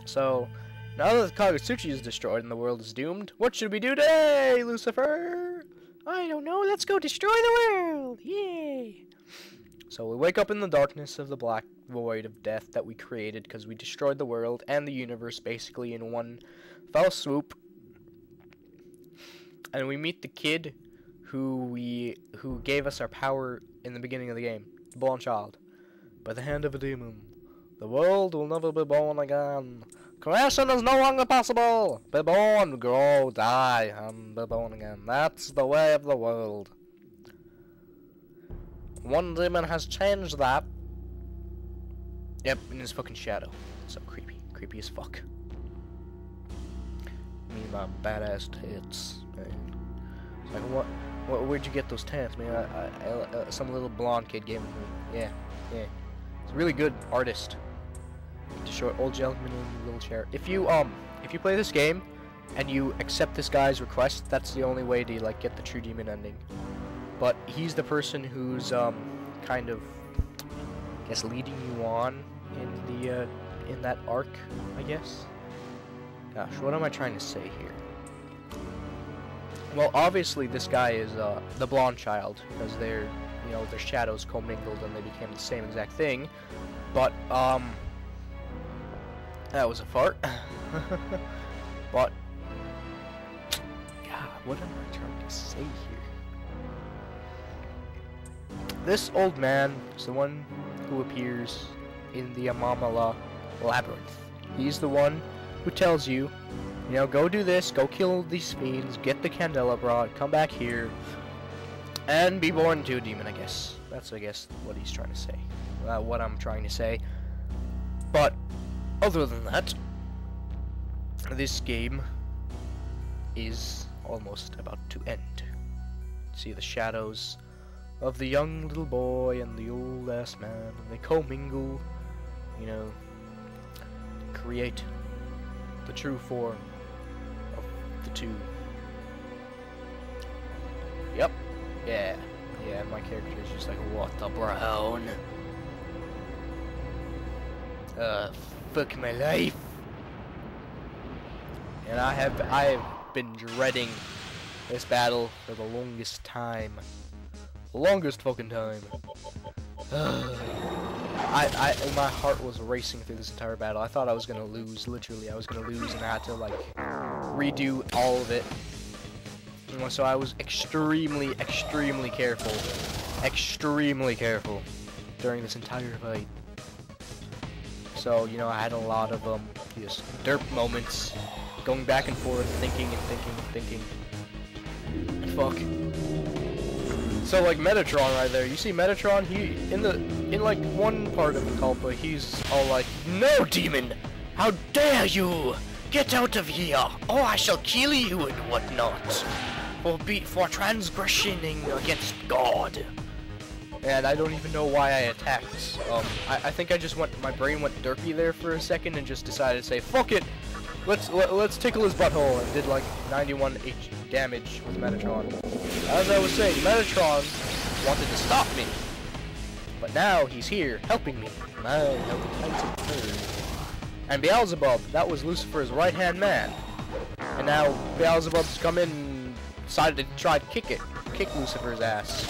So, now that the Kagutsuchi is destroyed and the world is doomed, what should we do today, Lucifer? I don't know, let's go destroy the world! Yay! So we wake up in the darkness of the black void of death that we created because we destroyed the world and the universe basically in one fell swoop. And we meet the kid who gave us our power in the beginning of the game, the born child. By the hand of a demon, the world will never be born again. Creation is no longer possible. Be born, grow, die, and be born again. That's the way of the world. One demon has changed that. Yep, in his fucking shadow. So creepy. Creepy as fuck. Me and my badass tits, man. It's like, where'd you get those tits, man? Some little blonde kid gave them to me. Yeah. It's a really good artist. To show old gentleman in a little chair. If you play this game and you accept this guy's request, that's the only way to like get the true demon ending. But he's the person who's kind of, I guess, leading you on in that arc, I guess. Gosh, what am I trying to say here? Well, obviously this guy is the blonde child because their shadows commingled and they became the same exact thing. But that was a fart. But yeah, what am I trying to say here? This old man is the one who appears in the Amamala labyrinth. He's the one who tells you, go do this, go kill these fiends, get the candelabra, come back here, and be born into a demon, I guess. That's, I guess, what he's trying to say. What I'm trying to say. But, other than that, this game is almost about to end. See the shadows of the young little boy and the old ass man, and they commingle, create the true form of the two. Yep. Yeah, my character is just like, what the brown? Fuck my life. And I have been dreading this battle for the longest time. The longest fucking time. My heart was racing through this entire battle. I thought I was gonna lose, literally. I was gonna lose and I had to, like, redo all of it. So I was extremely careful. Extremely careful during this entire fight. So, I had a lot of, just derp moments. Going back and forth, thinking. And fuck. So like Metatron right there, you see Metatron, he in like one part of the Culpa, he's all like, "No, demon! How dare you! Get out of here! Oh, I shall kill you and whatnot! For transgressing against God." And I don't even know why I attacked. I think I just my brain went derpy there for a second and just decided to say, "Fuck it! Let's tickle his butthole," and did like 91 damage with Metatron. As I was saying, Metatron wanted to stop me, but now he's here helping me. And Beelzebub, that was Lucifer's right-hand man, and now Beelzebub's come in and decided to try to kick Lucifer's ass.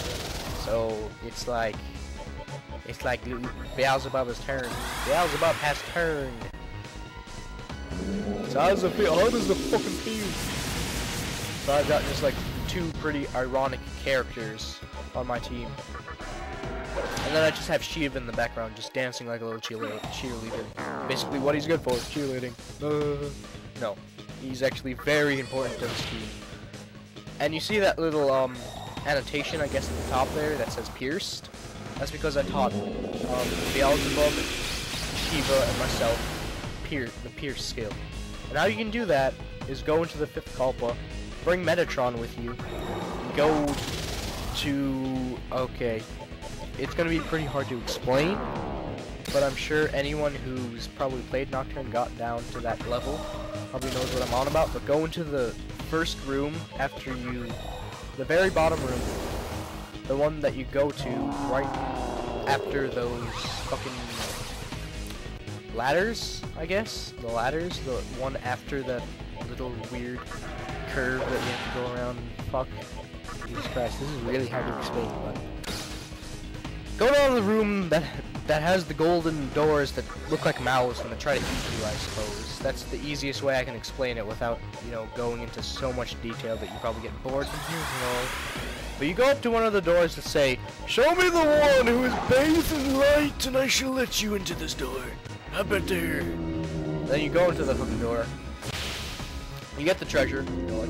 So it's like Beelzebub has turned. Beelzebub has turned. So how does it fucking feel? So I've got just like two pretty ironic characters on my team. And then I just have Shiv in the background just dancing like a little cheerleader. Basically what he's good for is cheerleading. No, he's actually very important to this team. And you see that little annotation, I guess, at the top there that says pierced? That's because I taught Beelzebub, Shiva, and myself the pierce skill. And how you can do that is go into the 5th Kalpa, bring Metatron with you, go to... okay, it's gonna be pretty hard to explain, but I'm sure anyone who's probably played Nocturne got down to that level probably knows what I'm on about. But go into the first room after the very bottom room, the one that you go to right after those fucking ladders, I guess. The ladders, the one after that little weird curve that you have to go around. Fuck. Jesus Christ, this is really hard to explain, but go down to the room that has the golden doors that look like mouths when they try to eat you, I suppose. That's the easiest way I can explain it without, you know, going into so much detail that you probably get bored from hearing it all. But you go up to one of the doors that say, "Show me the one who is bathed in light, and I shall let you into this door. I bet there." Then you go into the fucking door. You get the treasure, you know,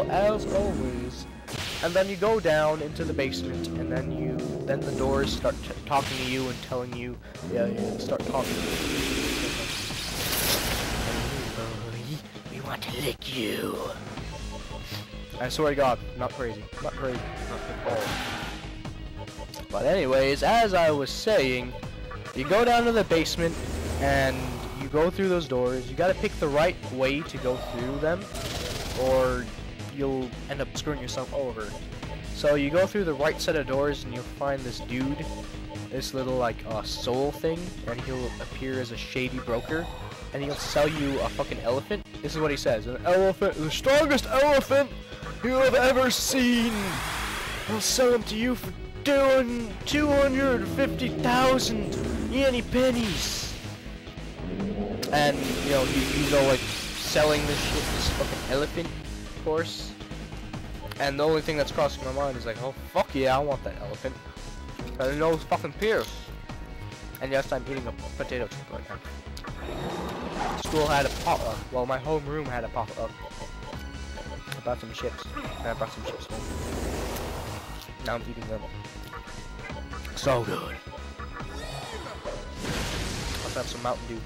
as always. And then you go down into the basement, and then the doors start talking to you and telling you, start talking to you. We want to lick you. I swear to God, not crazy, not crazy, not at all. But anyways, as I was saying, you go down to the basement, and you go through those doors. You gotta pick the right way to go through them, or you'll end up screwing yourself over. So you go through the right set of doors and you'll find this dude, this little like soul thing, and he'll appear as a shady broker, and he'll sell you a fucking elephant. This is what he says: "An elephant, the strongest elephant you have ever seen. I'll sell him to you for 250,000 yenny pennies." And you know, you go like selling this shit, this fucking elephant. Course, and the only thing that's crossing my mind is like, oh fuck yeah, I want that elephant. I know it's fucking Pierce. And yes, I'm eating a potato chip right now. School had a potluck. Well, my homeroom had a potluck. I bought some chips, and I brought some chips home. Now I'm eating them. So good. Let's have some Mountain Dew.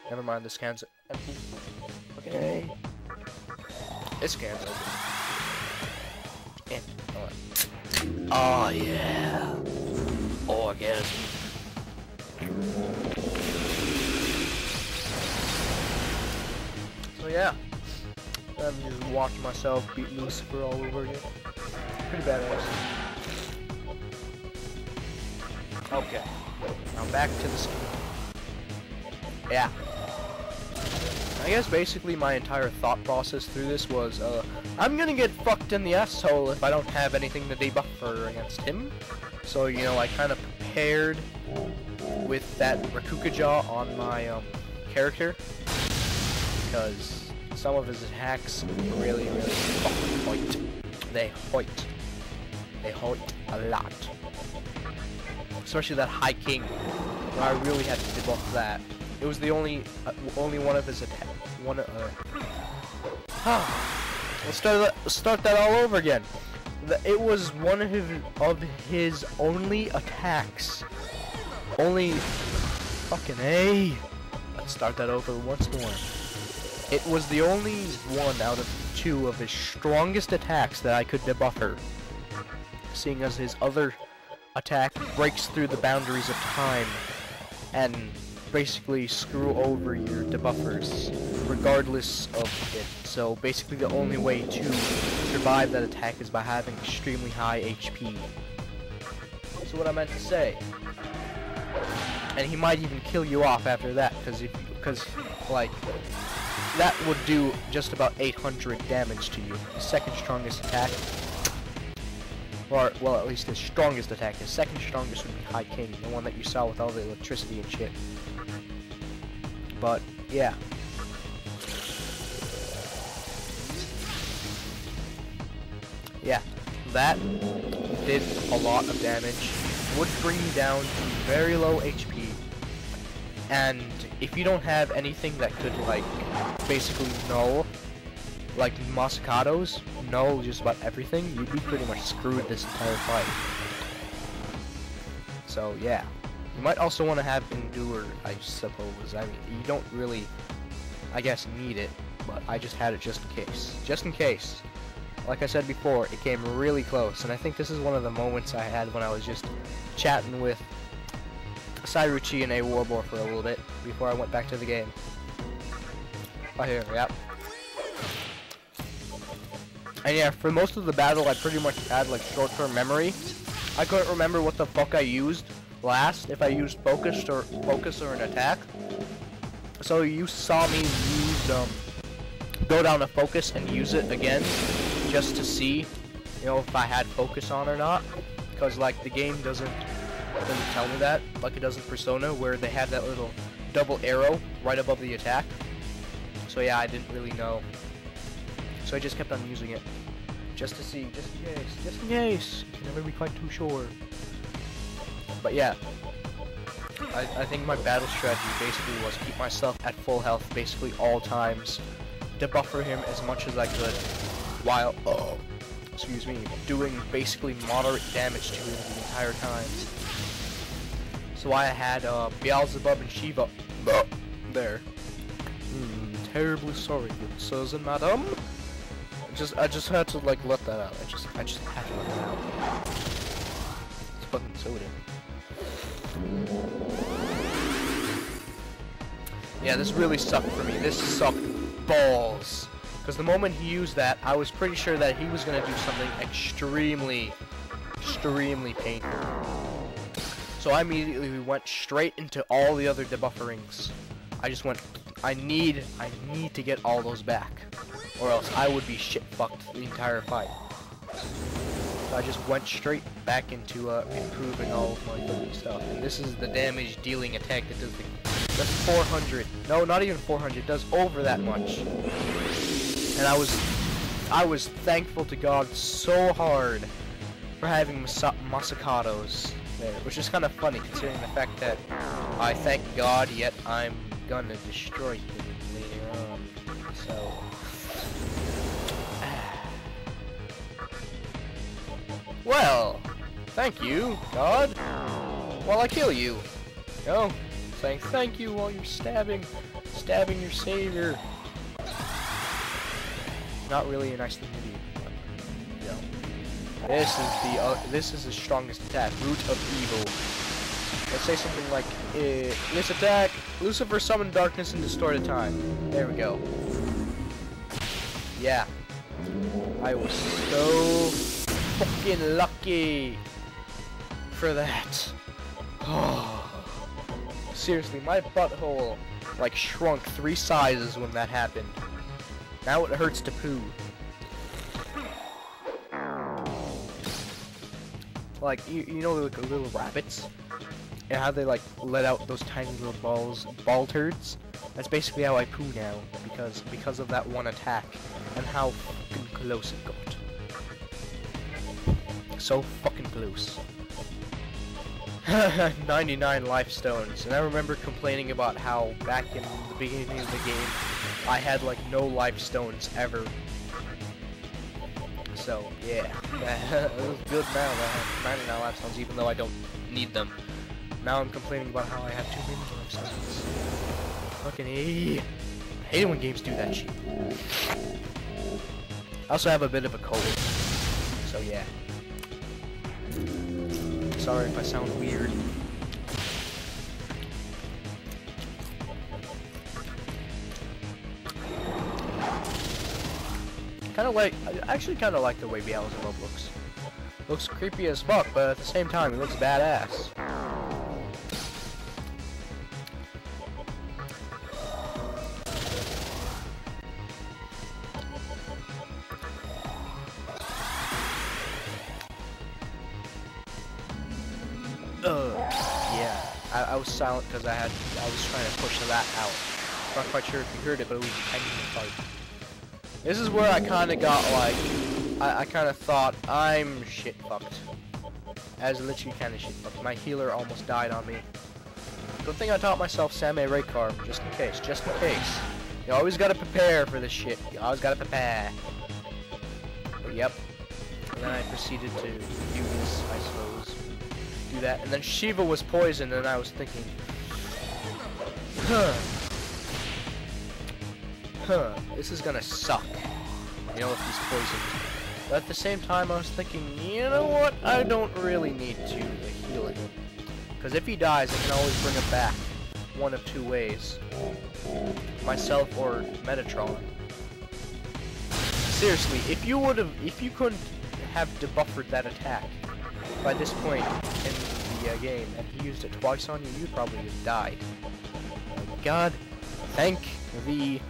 Never mind, this can's empty. Okay. This can's open. Yeah. Oh yeah. Orgasm. So yeah. I'm just watching myself beat Lucifer all over again. Pretty badass. Okay. Now back to the scheme. Yeah. I guess basically my entire thought process through this was, I'm gonna get fucked in the asshole if I don't have anything to debuffer against him. So, you know, I kind of prepared with that Rakukajaw on my character, because some of his attacks really fucking hoit. They hoit. They hoit a lot. Especially that High King, where I really had to debuff that. It was the only one of his attack. Let's start that all over again. It was one of his only attacks. Only fucking A. Let's start that over once more. It was the only one out of 2 of his strongest attacks that I could debuffer, seeing as his other attack breaks through the boundaries of time and basically screw over your debuffers regardless of it. So basically the only way to survive that attack is by having extremely high HP. That's what I meant to say. And he might even kill you off after that, because like that would do just about 800 damage to you. His second strongest attack, or well, at least his strongest attack. His second strongest would be High King, the one that you saw with all the electricity and shit. But yeah. Yeah, that did a lot of damage, would bring you down to very low HP, and if you don't have anything that could, like, basically null, like Masakados, null just about everything, you'd be pretty much screwed this entire fight. So, yeah. You might also want to have Endure, I suppose. I mean, you don't really, I guess, need it, but I just had it just in case. Just in case. Like I said before, it came really close, and I think this is one of the moments I had when I was just chatting with psyryuchi and awarbore for a little bit before I went back to the game. Oh, here, yep. And yeah, for most of the battle, I pretty much had like short-term memory. I couldn't remember what the fuck I used last, if I used focus or an attack. So you saw me use go down to focus and use it again, just to see, you know, if I had focus on or not. Because like the game doesn't tell me that, like it does in Persona, where they have that little double arrow right above the attack. So yeah, I didn't really know. So I just kept on using it, just to see, just in case. You can never be quite too sure. But yeah, I think my battle strategy basically was keep myself at full health basically all times, debuffer him as much as I could, while, excuse me, doing basically moderate damage to him the entire time. So I had Beelzebub and Shiva there. Terribly sorry, good sirs and madam. I just had to like let that out. I just had to let that out. It's fucking soda. Yeah, this really sucked for me. This sucked balls. Because the moment he used that, I was pretty sure that he was gonna do something extremely painful. So I immediately went straight into all the other debufferings. I just went, I need to get all those back, or else I would be shit fucked the entire fight. So I just went straight back into improving all of my fucking stuff. And this is the damage dealing attack that does that's 400. No, not even 400. It does over that much. And I was thankful to God so hard for having Masakatos there, which is kind of funny considering the fact that I thank God, yet I'm gonna destroy him later on. So well, thank you, God, while I kill you. Go, saying thank you while you're stabbing your savior. Not really a nice thing to do, but, you know. This is the strongest attack, Root of Evil. Let's say something like, this attack, Lucifer summoned darkness and distorted time. There we go. Yeah. I was so fucking lucky for that. Oh. Seriously, my butthole like shrunk 3 sizes when that happened. Now it hurts to poo. Like, you know, like little rabbits, and how they like let out those tiny little ball turds. That's basically how I poo now, because of that one attack and how fucking close it got. So fucking close. 99 life stones, and I remember complaining about how back in the beginning of the game I had like no life stones ever. So yeah, it was good now that I have 99 life stones, even though I don't need them. Now I'm complaining about how I have too many life stones. Fucking I hate it when games do that shit. I also have a bit of a cold, so yeah. Sorry if I sound weird. I actually kind of like the way Beelzebub looks. Looks creepy as fuck, but at the same time, he looks badass. Yeah, I was silent because I was trying to push that out. Not quite sure if you heard it, but it was a tiny fight. This is where I kind of got like, I kind of thought I'm shit fucked. I was literally kind of shit fucked. My healer almost died on me. Good thing I taught myself Same Reikar, just in case, You always gotta prepare for this shit. You always gotta prepare. But yep. And then I proceeded to do this, I suppose. Do that. And then Shiva was poisoned, and I was thinking, this is gonna suck, you know, if he's poisoned. But at the same time, I was thinking, you know what, I don't really need to heal him. Because if he dies, I can always bring him back one of 2 ways. Myself or Metatron. Seriously, if you couldn't have debuffered that attack by this point in the game, and he used it twice on you, you'd probably have died. God, Thank thee